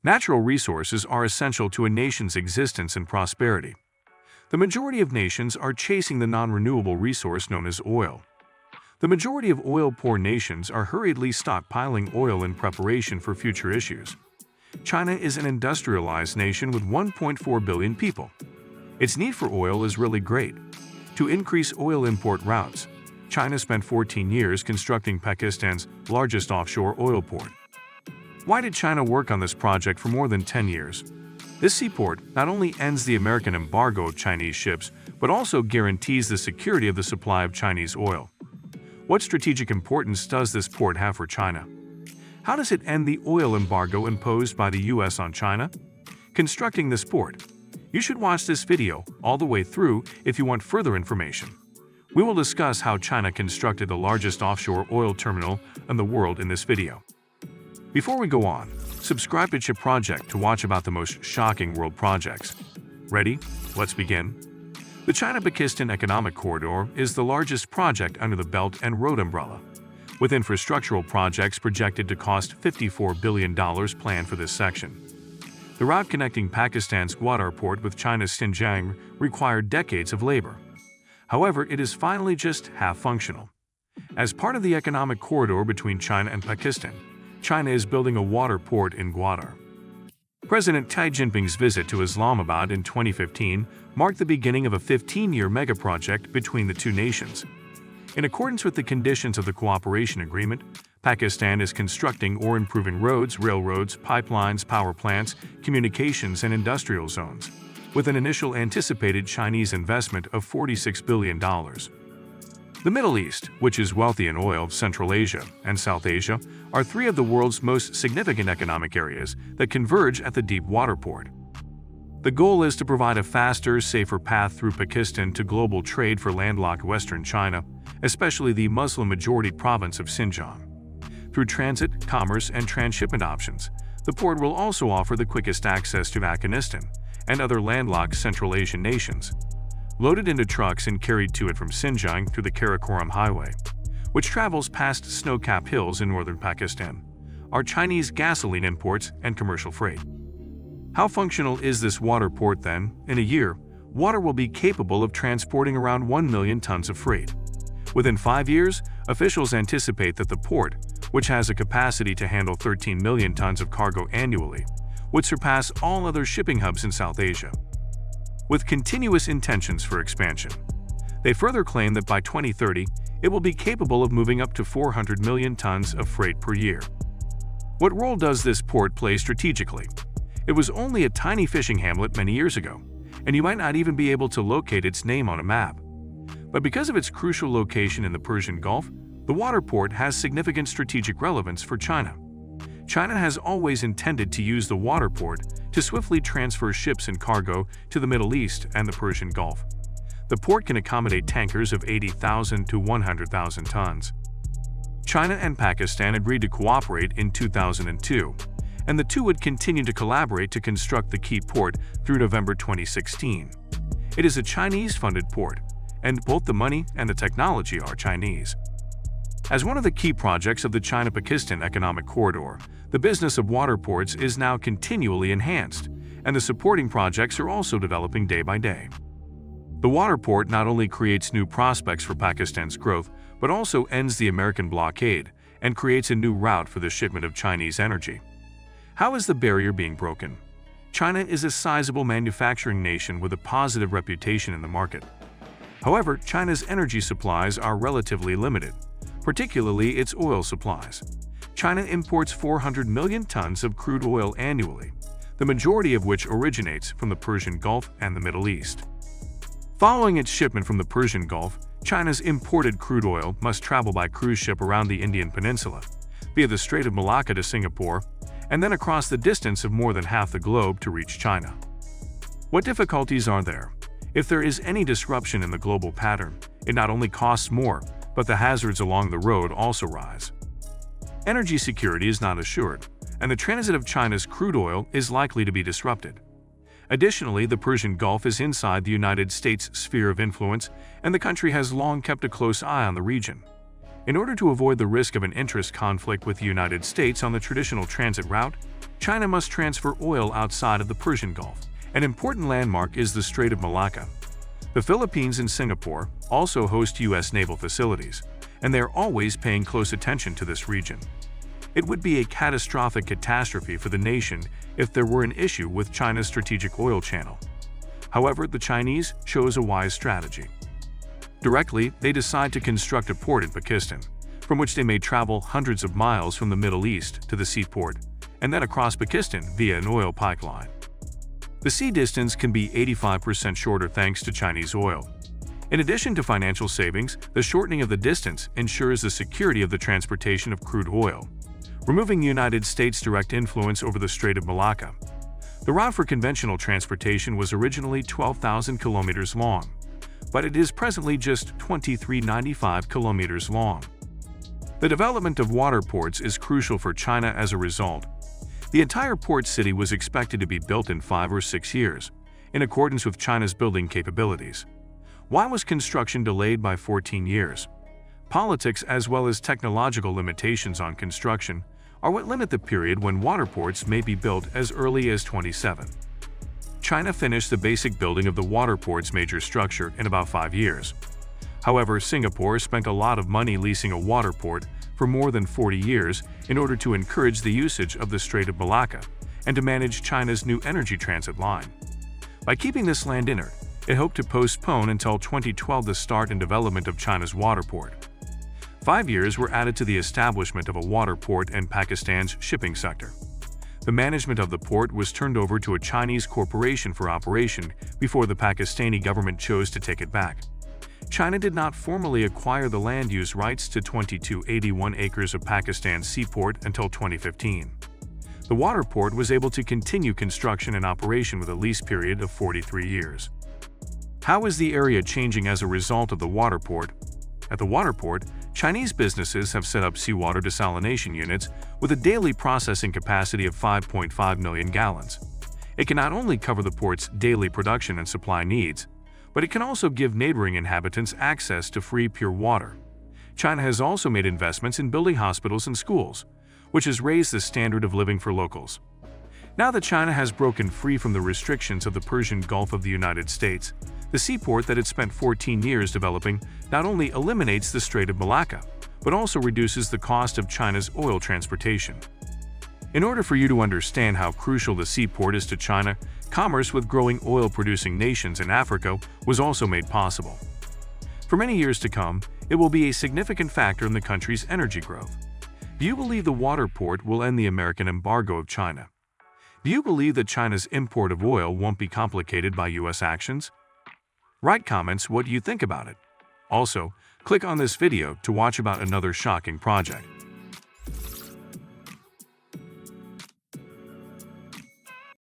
Natural resources are essential to a nation's existence and prosperity. The majority of nations are chasing the non-renewable resource known as oil. The majority of oil-poor nations are hurriedly stockpiling oil in preparation for future issues. China is an industrialized nation with 1.4 billion people. Its need for oil is really great. To increase oil import routes, China spent 14 years constructing Pakistan's largest offshore oil port. Why did China work on this project for more than 10 years? This seaport not only ends the American embargo of Chinese ships, but also guarantees the security of the supply of Chinese oil. What strategic importance does this port have for China? How does it end the oil embargo imposed by the US on China? Constructing this port. You should watch this video all the way through if you want further information. We will discuss how China constructed the largest offshore oil terminal in the world in this video. Before we go on, subscribe to Chip Project to watch about the most shocking world projects. Ready? Let's begin. The China-Pakistan Economic Corridor is the largest project under the Belt and Road umbrella, with infrastructural projects projected to cost $54 billion planned for this section. The route connecting Pakistan's Gwadar port with China's Xinjiang required decades of labor. However, it is finally just half functional. As part of the economic corridor between China and Pakistan, China is building a water port in Gwadar. President Xi Jinping's visit to Islamabad in 2015 marked the beginning of a 15-year megaproject between the two nations. In accordance with the conditions of the cooperation agreement, Pakistan is constructing or improving roads, railroads, pipelines, power plants, communications, and industrial zones, with an initial anticipated Chinese investment of $46 billion. The Middle East, which is wealthy in oil, Central Asia, and South Asia, are three of the world's most significant economic areas that converge at the deep water port. The goal is to provide a faster, safer path through Pakistan to global trade for landlocked western China, especially the Muslim-majority province of Xinjiang. Through transit, commerce, and transshipment options, the port will also offer the quickest access to Afghanistan and other landlocked Central Asian nations. Loaded into trucks and carried to it from Xinjiang through the Karakoram Highway, which travels past snow-capped hills in northern Pakistan, are Chinese gasoline imports and commercial freight. How functional is this water port then? In a year, water will be capable of transporting around 1 million tons of freight. Within 5 years, officials anticipate that the port, which has a capacity to handle 13 million tons of cargo annually, would surpass all other shipping hubs in South Asia. With continuous intentions for expansion, they further claim that by 2030, it will be capable of moving up to 400 million tons of freight per year. What role does this port play strategically? It was only a tiny fishing hamlet many years ago, and you might not even be able to locate its name on a map. But because of its crucial location in the Persian Gulf, the water port has significant strategic relevance for China. China has always intended to use the water port to swiftly transfer ships and cargo to the Middle East and the Persian Gulf. The port can accommodate tankers of 80,000 to 100,000 tons. China and Pakistan agreed to cooperate in 2002, and the two would continue to collaborate to construct the key port through November 2016. It is a Chinese-funded port, and both the money and the technology are Chinese. As one of the key projects of the China-Pakistan Economic Corridor, the business of water ports is now continually enhanced, and the supporting projects are also developing day by day. The water port not only creates new prospects for Pakistan's growth, but also ends the American blockade and creates a new route for the shipment of Chinese energy. How is the barrier being broken? China is a sizable manufacturing nation with a positive reputation in the market. However, China's energy supplies are relatively limited, particularly its oil supplies. China imports 400 million tons of crude oil annually, the majority of which originates from the Persian Gulf and the Middle East. Following its shipment from the Persian Gulf, China's imported crude oil must travel by cruise ship around the Indian Peninsula, via the Strait of Malacca to Singapore, and then across the distance of more than half the globe to reach China. What difficulties are there? If there is any disruption in the global pattern, it not only costs more, but the hazards along the road also rise. Energy security is not assured, and the transit of China's crude oil is likely to be disrupted. Additionally, the Persian Gulf is inside the United States' sphere of influence, and the country has long kept a close eye on the region. In order to avoid the risk of an interest conflict with the United States on the traditional transit route, China must transfer oil outside of the Persian Gulf. An important landmark is the Strait of Malacca. The Philippines and Singapore also host U.S. naval facilities, and they are always paying close attention to this region. It would be a catastrophic catastrophe for the nation if there were an issue with China's strategic oil channel. However, the Chinese chose a wise strategy. Directly, they decide to construct a port in Pakistan, from which they may travel hundreds of miles from the Middle East to the seaport, and then across Pakistan via an oil pipeline. The sea distance can be 85% shorter thanks to Chinese oil. In addition to financial savings, the shortening of the distance ensures the security of the transportation of crude oil, removing the United States' direct influence over the Strait of Malacca. The route for conventional transportation was originally 12,000 kilometers long, but it is presently just 2,395 kilometers long. The development of water ports is crucial for China as a result. The entire port city was expected to be built in 5 or 6 years, in accordance with China's building capabilities. Why was construction delayed by 14 years? Politics as well as technological limitations on construction are what limit the period when water ports may be built as early as 27. China finished the basic building of the water port's major structure in about 5 years. However, Singapore spent a lot of money leasing a water port for more than 40 years in order to encourage the usage of the Strait of Malacca and to manage China's new energy transit line. By keeping this land inert, it hoped to postpone until 2012 the start and development of China's water port. 5 years were added to the establishment of a water port in Pakistan's shipping sector. The management of the port was turned over to a Chinese corporation for operation before the Pakistani government chose to take it back. China did not formally acquire the land use rights to 2,281 acres of Pakistan's seaport until 2015. The water port was able to continue construction and operation with a lease period of 43 years. How is the area changing as a result of the water port? At the water port, Chinese businesses have set up seawater desalination units with a daily processing capacity of 5.5 million gallons. It can not only cover the port's daily production and supply needs, but it can also give neighboring inhabitants access to free, pure water. China has also made investments in building hospitals and schools, which has raised the standard of living for locals. Now that China has broken free from the restrictions of the Persian Gulf of the United States, the seaport that it spent 14 years developing not only eliminates the Strait of Malacca, but also reduces the cost of China's oil transportation. In order for you to understand how crucial the seaport is to China, commerce with growing oil-producing nations in Africa was also made possible. For many years to come, it will be a significant factor in the country's energy growth. Do you believe the water port will end the American embargo of China? Do you believe that China's import of oil won't be complicated by U.S. actions? Write comments what you think about it. Also, click on this video to watch about another shocking project.